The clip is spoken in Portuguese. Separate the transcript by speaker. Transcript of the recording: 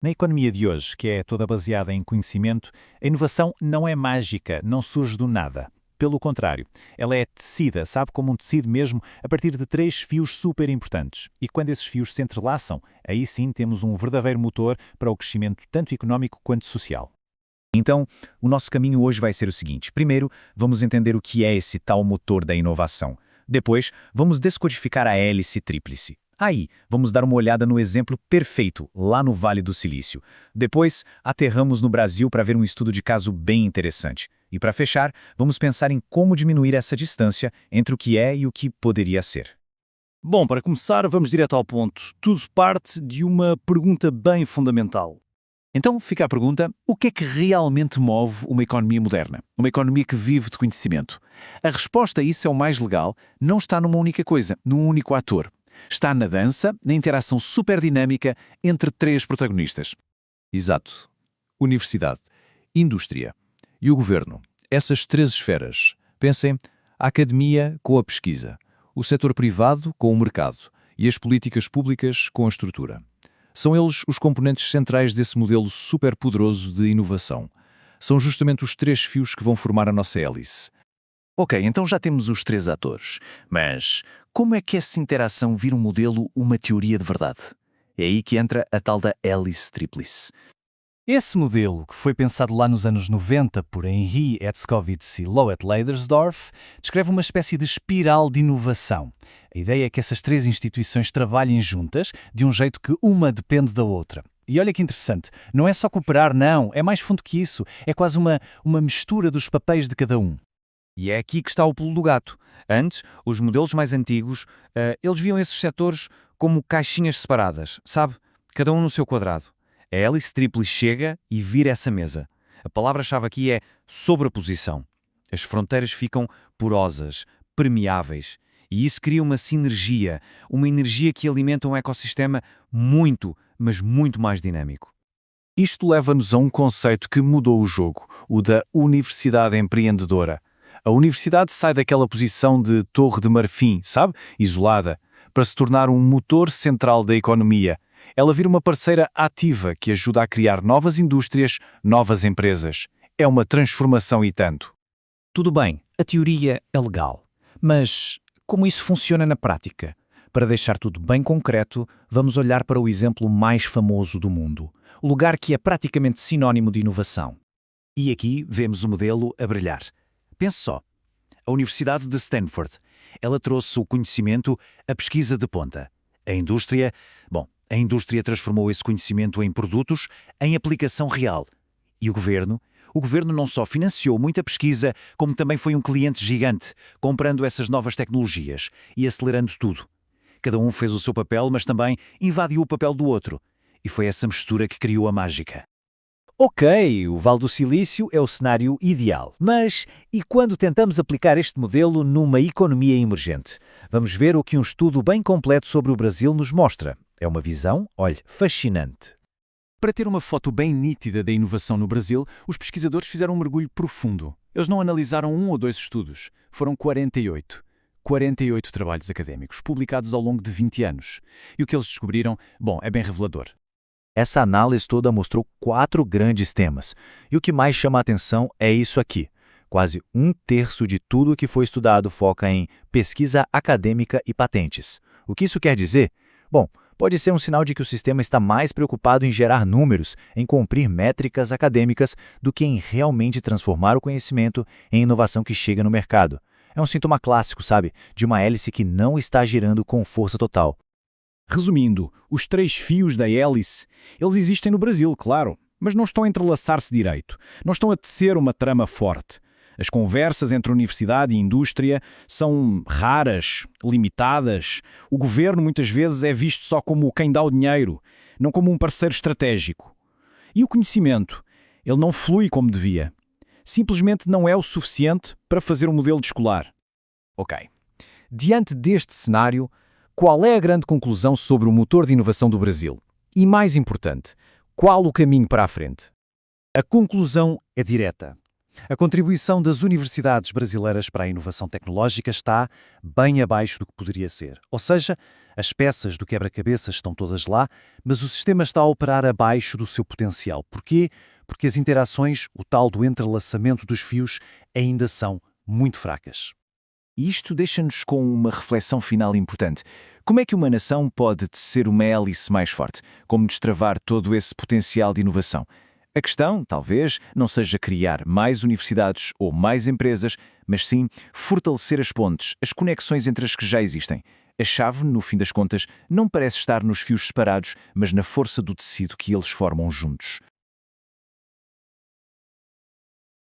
Speaker 1: Na economia de hoje, que é toda baseada em conhecimento, a inovação não é mágica, não surge do nada. Pelo contrário, ela é tecida, sabe, como um tecido mesmo, a partir de três fios super importantes. E quando esses fios se entrelaçam, aí sim temos um verdadeiro motor para o crescimento tanto económico quanto social.
Speaker 2: Então, o nosso caminho hoje vai ser o seguinte. Primeiro, vamos entender o que é esse tal motor da inovação. Depois, vamos descodificar a hélice tríplice. Aí, vamos dar uma olhada no exemplo perfeito, lá no Vale do Silício. Depois, aterramos no Brasil para ver um estudo de caso bem interessante. E para fechar, vamos pensar em como diminuir essa distância entre o que é e o que poderia ser.
Speaker 3: Bom, para começar, vamos direto ao ponto. Tudo parte de uma pergunta bem fundamental.
Speaker 4: Então fica a pergunta, o que é que realmente move uma economia moderna? Uma economia que vive de conhecimento? A resposta a isso é o mais legal, não está numa única coisa, num único ator. Está na dança, na interação superdinâmica entre três protagonistas.
Speaker 5: Exato. Universidade, indústria e o governo. Essas três esferas. Pensem, a academia com a pesquisa, o setor privado com o mercado e as políticas públicas com a estrutura. São eles os componentes centrais desse modelo superpoderoso de inovação. São justamente os três fios que vão formar a nossa hélice.
Speaker 4: Ok, então já temos os três atores, mas como é que essa interação vira um modelo, uma teoria de verdade? É aí que entra a tal da hélice tríplice.
Speaker 3: Esse modelo, que foi pensado lá nos anos 90 por Henri Etzkovitz e Loet Leidersdorf, descreve uma espécie de espiral de inovação. A ideia é que essas três instituições trabalhem juntas, de um jeito que uma depende da outra. E olha que interessante, não é só cooperar, não, é mais fundo que isso, é quase uma mistura dos papéis de cada um.
Speaker 6: E é aqui que está o pulo do gato. Antes, os modelos mais antigos, eles viam esses setores como caixinhas separadas, sabe? Cada um no seu quadrado. A hélice tríplice chega e vira essa mesa. A palavra-chave aqui é sobreposição. As fronteiras ficam porosas, permeáveis. E isso cria uma sinergia, uma energia que alimenta um ecossistema muito, mas muito mais dinâmico.
Speaker 2: Isto leva-nos a um conceito que mudou o jogo, o da universidade empreendedora. A universidade sai daquela posição de torre de marfim, sabe? Isolada, para se tornar um motor central da economia. Ela vira uma parceira ativa que ajuda a criar novas indústrias, novas empresas. É uma transformação e tanto.
Speaker 7: Tudo bem, a teoria é legal. Mas como isso funciona na prática? Para deixar tudo bem concreto, vamos olhar para o exemplo mais famoso do mundo. O lugar que é praticamente sinónimo de inovação. E aqui vemos o modelo a brilhar. Pense só. A Universidade de Stanford. Ela trouxe o conhecimento, a pesquisa de ponta. A indústria transformou esse conhecimento em produtos, em aplicação real. E o governo? O governo não só financiou muita pesquisa, como também foi um cliente gigante, comprando essas novas tecnologias e acelerando tudo. Cada um fez o seu papel, mas também invadiu o papel do outro. E foi essa mistura que criou a mágica.
Speaker 3: Ok, o Vale do Silício é o cenário ideal. Mas e quando tentamos aplicar este modelo numa economia emergente? Vamos ver o que um estudo bem completo sobre o Brasil nos mostra. É uma visão, olhe, fascinante.
Speaker 1: Para ter uma foto bem nítida da inovação no Brasil, os pesquisadores fizeram um mergulho profundo. Eles não analisaram um ou dois estudos, foram 48. 48 trabalhos académicos, publicados ao longo de 20 anos. E o que eles descobriram, é bem revelador.
Speaker 2: Essa análise toda mostrou 4 grandes temas. E o que mais chama a atenção é isso aqui. Quase 1/3 de tudo o que foi estudado foca em pesquisa acadêmica e patentes. O que isso quer dizer? Bom, pode ser um sinal de que o sistema está mais preocupado em gerar números, em cumprir métricas acadêmicas, do que em realmente transformar o conhecimento em inovação que chega no mercado. É um sintoma clássico, sabe, de uma hélice que não está girando com força total.
Speaker 3: Resumindo, os três fios da hélice, eles existem no Brasil, claro, mas não estão a entrelaçar-se direito, não estão a tecer uma trama forte. As conversas entre universidade e indústria são raras, limitadas. O governo muitas vezes é visto só como quem dá o dinheiro, não como um parceiro estratégico. E o conhecimento, ele não flui como devia. Simplesmente não é o suficiente para fazer um modelo escolar. Ok. Diante deste cenário, qual é a grande conclusão sobre o motor de inovação do Brasil? E mais importante, qual o caminho para a frente? A conclusão é direta. A contribuição das universidades brasileiras para a inovação tecnológica está bem abaixo do que poderia ser. Ou seja,
Speaker 8: As peças do quebra-cabeças estão todas lá, mas o sistema está a operar abaixo do seu potencial. Porquê? Porque as interações, o tal do entrelaçamento dos fios, ainda são muito fracas.
Speaker 3: E isto deixa-nos com uma reflexão final importante. Como é que uma nação pode tecer uma hélice mais forte? Como destravar todo esse potencial de inovação? A questão, talvez, não seja criar mais universidades ou mais empresas, mas sim fortalecer as pontes, as conexões entre as que já existem. A chave, no fim das contas, não parece estar nos fios separados, mas na força do tecido que eles formam juntos.